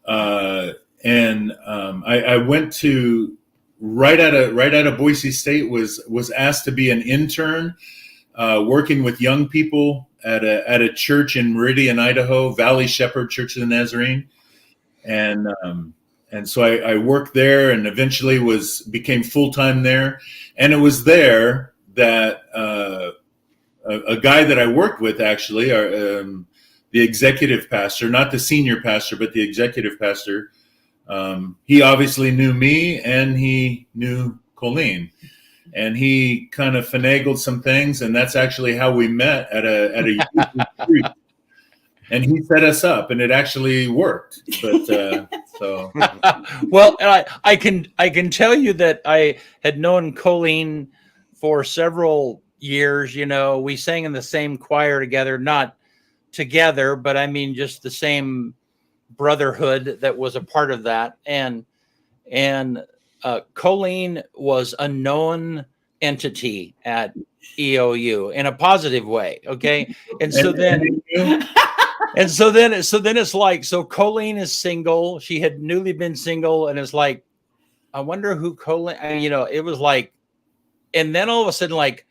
S5: And I went to right out of Boise State, was asked to be an intern, working with young people at a church in Meridian, Idaho, Valley Shepherd Church of the Nazarene. And so I worked there, and eventually became full-time there. And it was there that a guy that I worked with, actually, the executive pastor, not the senior pastor, but the executive pastor, he obviously knew me, and he knew Colleen. And he kind of finagled some things, and that's actually how we met at a youth retreat. And he set us up, and it actually worked. But so,
S1: well, and I can tell you that I had known Colleen for several years. We sang in the same choir together, not together, but I mean just the same brotherhood that was a part of that. And Colleen was a known entity at EOU in a positive way. Okay, and so then. And so then it's like, so Colleen is single. She had newly been single, and it's like, I wonder who Colleen, it was like, and then all of a sudden, like,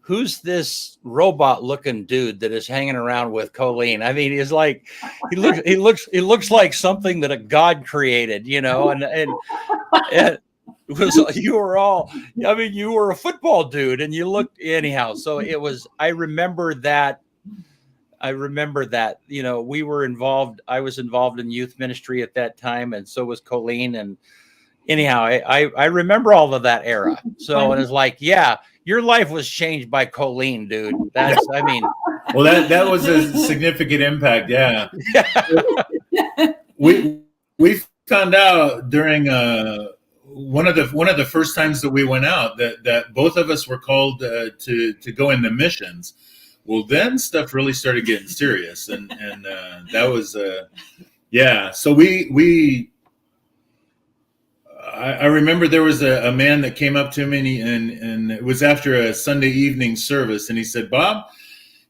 S1: who's this robot looking dude that is hanging around with Colleen? I mean, he's like, he looks like something that a God created, and it was, you were a football dude, and you looked anyhow. So it was, I remember that, we were involved. I was involved in youth ministry at that time, and so was Colleen. And anyhow, I remember all of that era. So and it's like, yeah, your life was changed by Colleen, dude. That's,
S5: well, that was a significant impact. Yeah. we found out during one of the first times that we went out that both of us were called to go into missions. Well, then stuff really started getting serious, and that was So I remember there was a man that came up to me, and it was after a Sunday evening service, and he said, "Bob,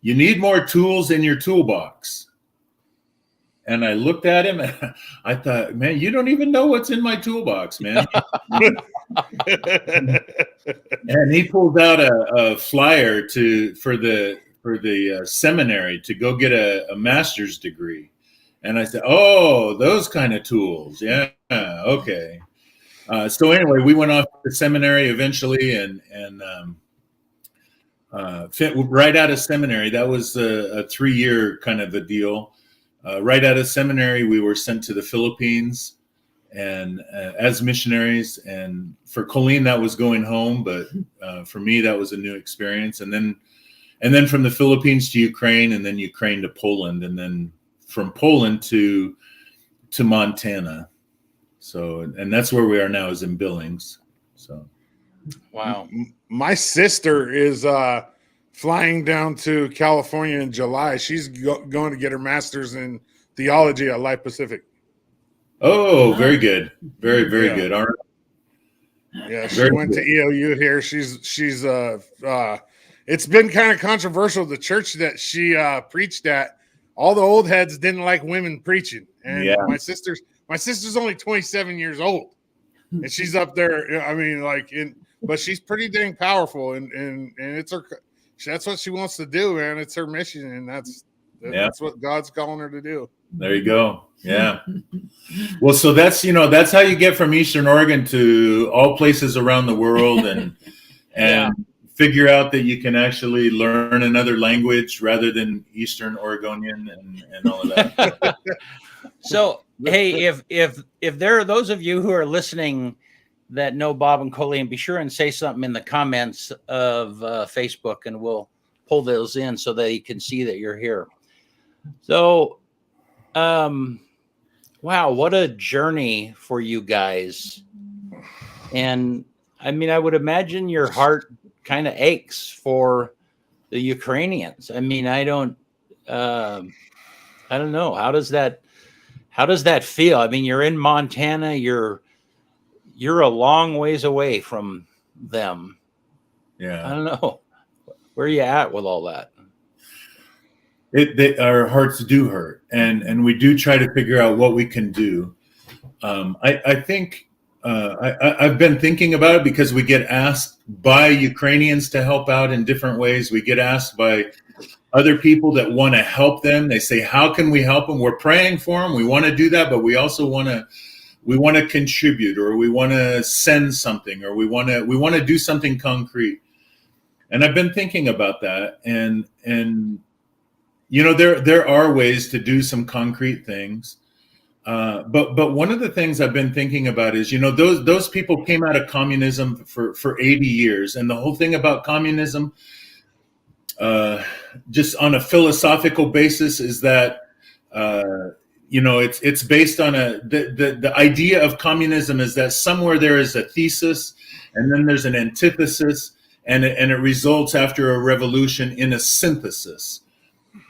S5: you need more tools in your toolbox." And I looked at him and I thought, man, you don't even know what's in my toolbox, man. And he pulled out a flyer for the seminary to go get a master's degree. And I said, oh, those kind of tools. Yeah. Okay. So anyway, we went off to seminary eventually and right out of seminary. That was a 3-year kind of a deal. Right out of seminary, we were sent to the Philippines and as missionaries. And for Colleen, that was going home, but for me, that was a new experience. And then from the Philippines to Ukraine, and then Ukraine to Poland, and then from Poland to Montana. So, and that's where we are now, is in Billings. So,
S1: Wow.
S2: My sister is flying down to California in July. She's going to get her master's in theology at Life Pacific.
S5: oh, very good, very good. All right.
S2: Yeah, she
S5: Very
S2: went to EOU here. She's it's been kind of controversial. The church that she preached at, all the old heads didn't like women preaching, and
S5: Yeah.
S2: my sister's only 27 years old, and she's up there. I mean, but she's pretty dang powerful, and it's that's what she wants to do, man. It's her mission, and that's what God's calling her to do.
S5: There you go. Yeah. Well, so that's how you get from Eastern Oregon to all places around the world and figure out that you can actually learn another language rather than Eastern Oregonian and all of that.
S1: So, hey, if there are those of you who are listening that know Bob and Colleen, be sure and say something in the comments of Facebook, and we'll pull those in so they can see that you're here. So, wow, what a journey for you guys. And I mean, I would imagine your heart kind of aches for the Ukrainians. I mean, I don't know. How does that feel? I mean, you're in Montana, you're a long ways away from them.
S5: Yeah.
S1: I don't know. Where are you at with all that?
S5: Our hearts do hurt, and we do try to figure out what we can do. I think I've been thinking about it because we get asked by Ukrainians to help out in different ways. We get asked by other people that want to help them. They say, how can we help them? We're praying for them. We want to do that, but we also want to contribute, or we want to send something, or we want to do something concrete. And I've been thinking about that, and there are ways to do some concrete things. But one of the things I've been thinking about is, those people came out of communism for 80 years. And the whole thing about communism, just on a philosophical basis, is that, it's based on the idea of communism is that somewhere there is a thesis, and then there's an antithesis, and it results after a revolution in a synthesis.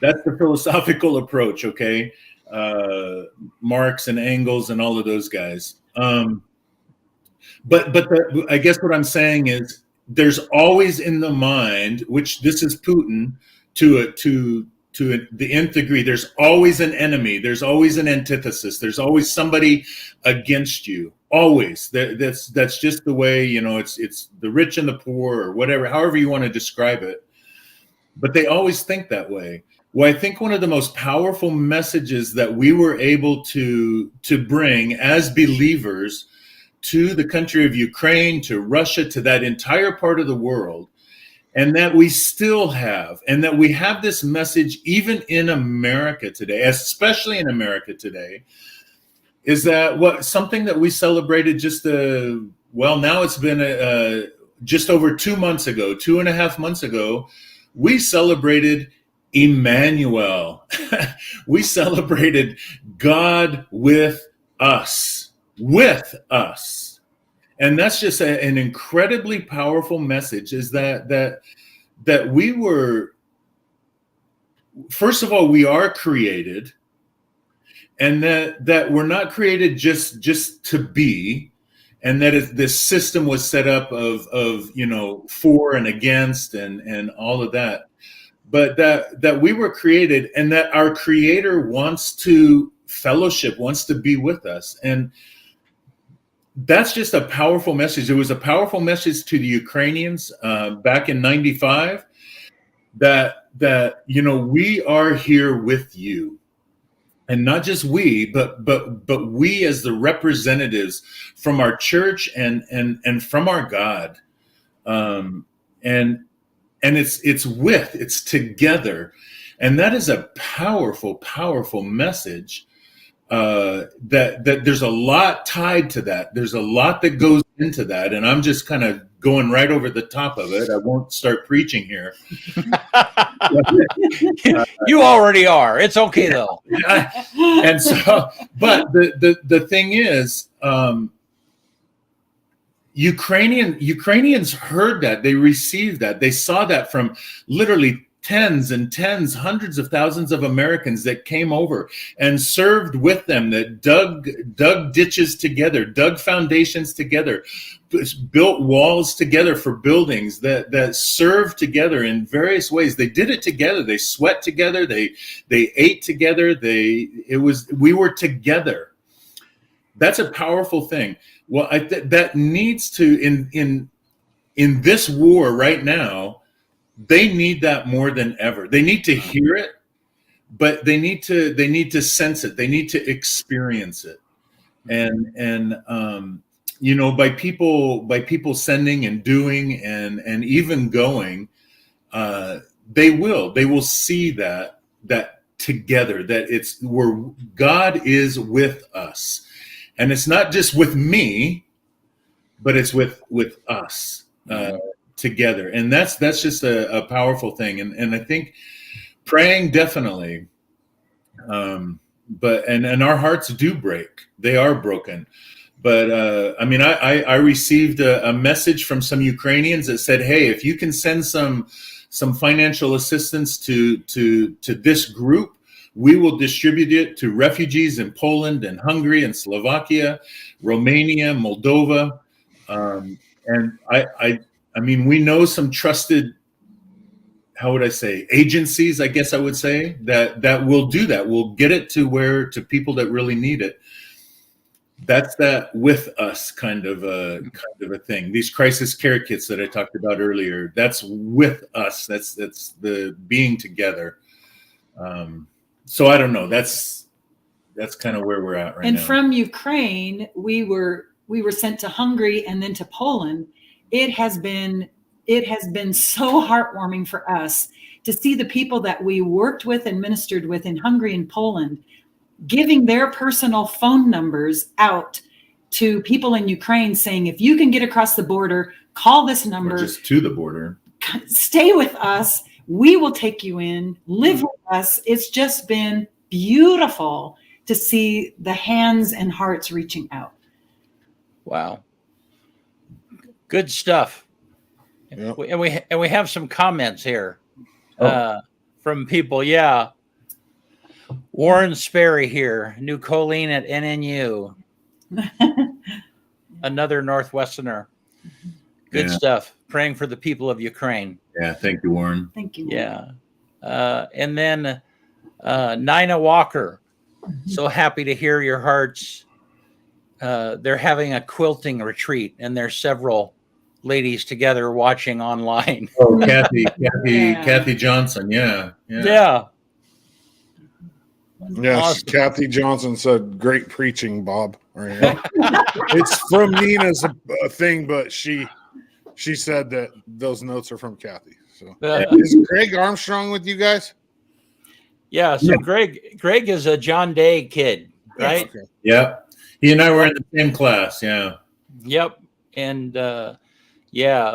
S5: That's the philosophical approach, okay? Marx and Engels and all of those guys. But I guess what I'm saying is there's always in the mind, which this is Putin to the nth degree, there's always an enemy. There's always an antithesis. There's always somebody against you. Always. That's just the way, it's the rich and the poor, or whatever, however you want to describe it. But they always think that way. Well, I think one of the most powerful messages that we were able to bring as believers to the country of Ukraine, to Russia, to that entire part of the world, and that we still have, and that we have this message even in America today, especially in America today, is that something that we celebrated now it's been just over 2 months ago, 2.5 months ago, we celebrated Emmanuel. We celebrated God with us. And that's just an incredibly powerful message, is that we were, first of all, we are created, and that we're not created just to be, and that this system was set up of for and against and all of that. But that we were created, and that our Creator wants to fellowship, wants to be with us. And that's just a powerful message. It was a powerful message to the Ukrainians back in '95 that we are here with you. And not just we, but we as the representatives from our church and from our God, and it's together, and that is a powerful message. That there's a lot tied to that. There's a lot that goes into that, and I'm just kind of going right over the top of it. I won't start preaching here.
S1: You already are. It's okay though.
S5: And so, but the thing is, Ukrainians heard that, they received that, they saw that from literally tens, hundreds of thousands of Americans that came over and served with them, that dug ditches together, dug foundations together, built walls together for buildings, that served together in various ways. They did it together. They sweat together. They ate together. We were together. That's a powerful thing. Well, that needs to, in this war right now, they need that more than ever. They need to hear it, but they need to sense it. They need to experience it. And by people sending and doing and even going, they will see that together, that it's where God is with us. And it's not just with me, but it's with us. Together, and that's just a powerful thing, and I think praying definitely, but our hearts do break. They are broken, but I received a message from some Ukrainians that said, hey, if you can send some financial assistance to this group, we will distribute it to refugees in Poland and Hungary and Slovakia, Romania, Moldova, and we know some trusted, how would I say, agencies, I guess I would say, that will do that. We'll get it to people that really need it. That's that with us kind of a thing. These crisis care kits that I talked about earlier, that's with us. That's the being together. So I don't know. That's kind of where we're at right now.
S6: And from Ukraine, we were sent to Hungary and then to Poland. It has been so heartwarming for us to see the people that we worked with and ministered with in Hungary and Poland giving their personal phone numbers out to people in Ukraine, saying, if you can get across the border, call this number.
S5: Or just to the border.
S6: Stay with us. We will take you in. Live with us. It's just been beautiful to see the hands and hearts reaching out.
S1: Wow. Good stuff.
S2: Yep.
S1: And we have some comments here from people. Yeah. Warren Sperry here, new Colleen at NNU. Another Northwesterner. Good stuff. Praying for the people of Ukraine.
S5: Yeah, thank you, Warren.
S6: Thank you.
S1: Yeah. And then Nina Walker. So happy to hear your hearts. They're having a quilting retreat, and there's several ladies together watching online.
S5: Oh, Kathy Johnson. Yeah.
S1: Yeah.
S2: Yes,
S1: Awesome.
S2: Kathy Johnson said, "Great preaching, Bob." Right here. It's from Nina's thing, but she said that those notes are from Kathy. So is Greg Armstrong with you guys?
S1: Yeah. So Greg is a John Day kid, right?
S2: Okay.
S5: Yeah. He and I were in the same class. Yeah.
S1: Yep. And yep.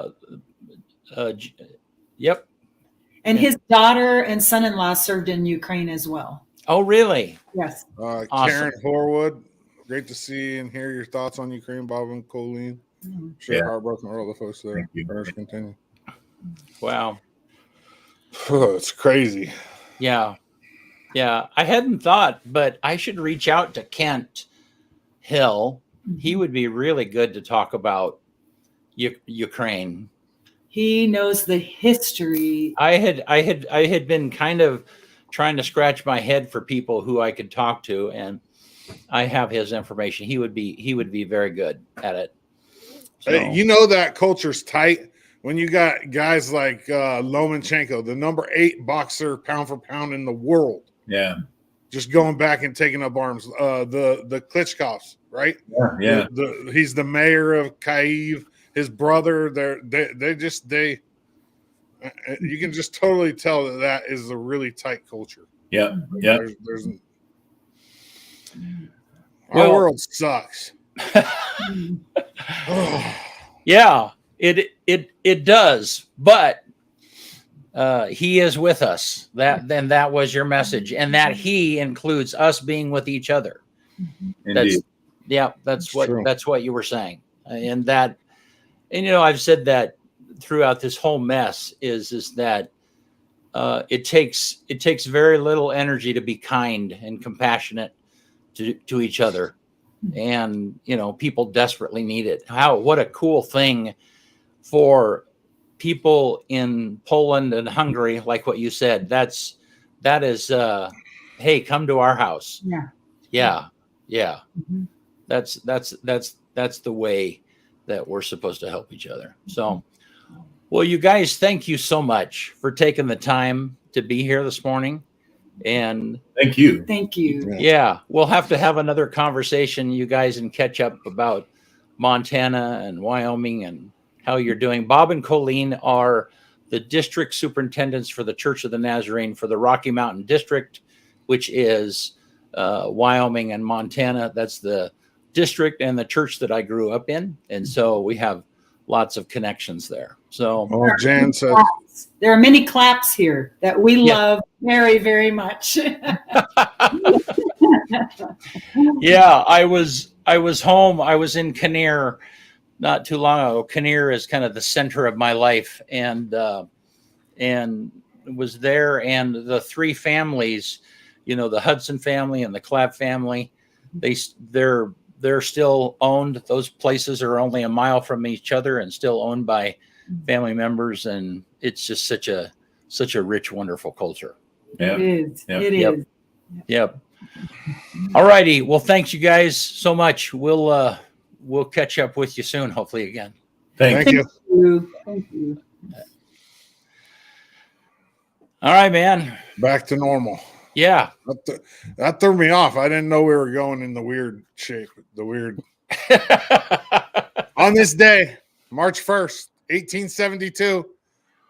S6: And his daughter and son-in-law served in Ukraine as well.
S1: Oh, really?
S6: Yes.
S1: Awesome.
S2: Karen Horwood, great to see and hear your thoughts on Ukraine, Bob and Colleen. Sure, heartbroken for all the folks there. Prayers continue.
S1: Wow.
S2: It's crazy.
S1: Yeah. Yeah. I hadn't thought, but I should reach out to Kent Hill. He would be really good to talk about Ukraine.
S6: He knows the history.
S1: I had been kind of trying to scratch my head for people who I could talk to, and I have his information. He would be very good at it. So,
S2: You know that culture's tight when you got guys like Lomachenko, the number 8 boxer pound for pound in the world.
S5: Yeah.
S2: Just going back and taking up arms. The Klitschkovs, right?
S5: Yeah.
S2: He's the mayor of Kyiv. His brother, you can just totally tell that is a really tight culture.
S5: Yeah. Yeah.
S2: Our world sucks.
S1: Yeah, it does, but he is with us. That was your message, and that he includes us being with each other.
S5: Indeed.
S1: That's what you were saying, and I've said that throughout this whole mess is that it takes very little energy to be kind and compassionate to each other. And people desperately need it. What a cool thing for people in Poland and Hungary, like what you said. That is hey, come to our house. Yeah. Mm-hmm. That's the way that we're supposed to help each other. So, well, you guys, thank you so much for taking the time to be here this morning. And
S5: thank you.
S1: Yeah, we'll have to have another conversation, you guys, and catch up about Montana and Wyoming and how you're doing. Bob and Colleen are the district superintendents for the Church of the Nazarene for the Rocky Mountain District, which is Wyoming and Montana. That's the district and the church that I grew up in, and so we have lots of connections there. So,
S2: Jan said
S6: there are many claps here that we love very, very much.
S1: Yeah, I was home. I was in Kinnear not too long ago. Kinnear is kind of the center of my life, and was there. And the 3 families, the Hudson family and the Clapp family, they're still owned. Those places are only a mile from each other and still owned by family members, and it's just such a rich, wonderful culture.
S5: Yeah.
S6: It is.
S1: Yep. All righty. Well, thanks you guys so much. We'll catch up with you soon, hopefully again.
S5: Thank you.
S6: Thank you.
S1: All right, man.
S2: Back to normal.
S1: Yeah.
S2: That threw me off. I didn't know we were going in the weird shape. On this day, March 1st, 1872,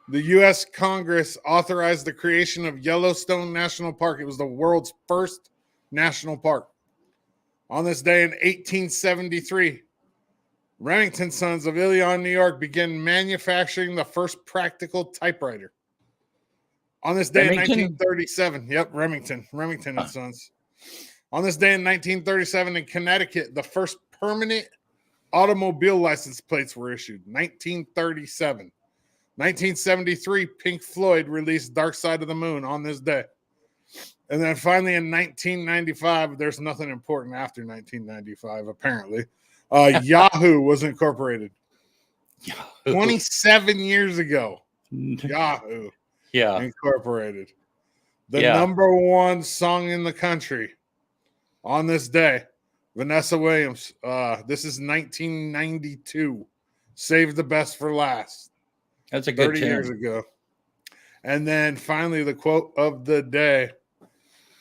S2: the U.S. Congress authorized the creation of Yellowstone National Park. It was the world's first national park. On this day in 1873, Remington Sons of Ilion, New York, began manufacturing the first practical typewriter. On this day in 1937, Remington and Sons. On this day in 1937 in Connecticut, the first permanent automobile license plates were issued. 1937. 1973, Pink Floyd released Dark Side of the Moon on this day. And then finally in 1995, there's nothing important after 1995, apparently. Yahoo was incorporated. 27 years ago. Yahoo.
S1: Yeah.
S2: Incorporated. The number 1 song in the country on this day, Vanessa Williams. This is 1992. Save the Best for Last.
S1: That's a good
S2: 30 years ago. And then finally, the quote of the day.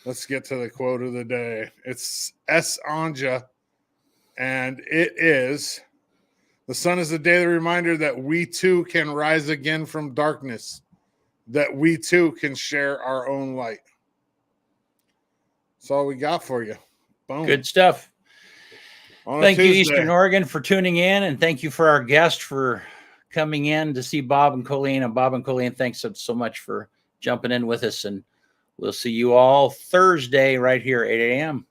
S2: Let's get to the quote of the day. It's S. Anja, and it is, the sun is a daily reminder that we too can rise again from darkness, that we too can share our own light. That's all we got for you. Boom.
S1: Good stuff. Thank you, Eastern Oregon, for tuning in, and thank you for our guest for coming in to see Bob and Colleen. And Bob and Colleen, thanks so much for jumping in with us, and we'll see you all Thursday right here at 8 a.m.